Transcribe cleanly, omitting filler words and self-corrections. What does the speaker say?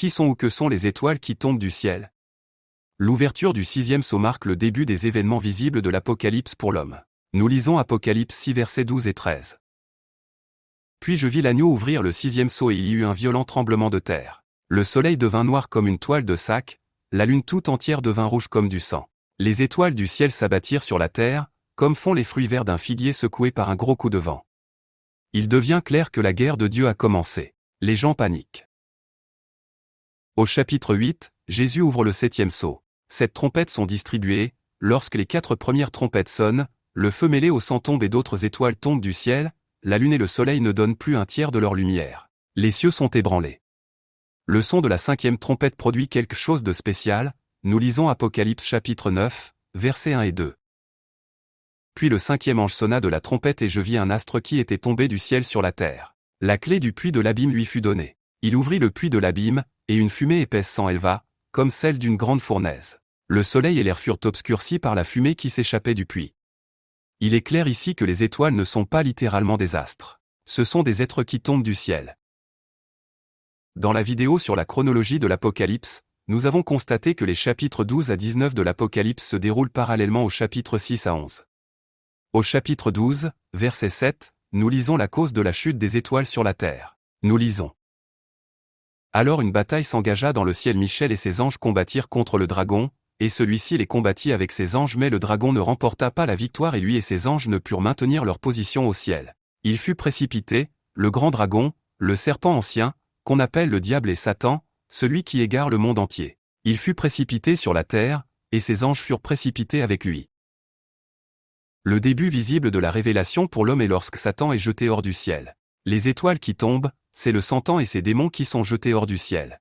Qui sont ou que sont les étoiles qui tombent du ciel? L'ouverture du 6e sceau marque le début des événements visibles de l'Apocalypse pour l'homme. Nous lisons Apocalypse 6 versets 12 et 13. Puis je vis l'agneau ouvrir le 6e sceau et il y eut un violent tremblement de terre. Le soleil devint noir comme une toile de sac, la lune tout entière devint rouge comme du sang. Les étoiles du ciel s'abattirent sur la terre, comme font les fruits verts d'un figuier secoué par un gros coup de vent. Il devient clair que la guerre de Dieu a commencé. Les gens paniquent. Au chapitre 8, Jésus ouvre le 7e sceau. 7 trompettes sont distribuées, lorsque les 4 premières trompettes sonnent, le feu mêlé au sang tombe et d'autres étoiles tombent du ciel, la lune et le soleil ne donnent plus un tiers de leur lumière. Les cieux sont ébranlés. Le son de la 5e trompette produit quelque chose de spécial, nous lisons Apocalypse chapitre 9, versets 1 et 2. Puis le 5e ange sonna de la trompette et je vis un astre qui était tombé du ciel sur la terre. La clé du puits de l'abîme lui fut donnée. Il ouvrit le puits de l'abîme, et une fumée épaisse s'en éleva, comme celle d'une grande fournaise. Le soleil et l'air furent obscurcis par la fumée qui s'échappait du puits. Il est clair ici que les étoiles ne sont pas littéralement des astres. Ce sont des êtres qui tombent du ciel. Dans la vidéo sur la chronologie de l'Apocalypse, nous avons constaté que les chapitres 12 à 19 de l'Apocalypse se déroulent parallèlement au chapitre 6 à 11. Au chapitre 12, verset 7, nous lisons la cause de la chute des étoiles sur la terre. Nous lisons. Alors une bataille s'engagea dans le ciel. Michel et ses anges combattirent contre le dragon, et celui-ci les combattit avec ses anges, mais le dragon ne remporta pas la victoire et lui et ses anges ne purent maintenir leur position au ciel. Il fut précipité, le grand dragon, le serpent ancien, qu'on appelle le diable et Satan, celui qui égare le monde entier. Il fut précipité sur la terre, et ses anges furent précipités avec lui. Le début visible de la révélation pour l'homme est lorsque Satan est jeté hors du ciel. Les étoiles qui tombent, c'est le Satan et ses démons qui sont jetés hors du ciel.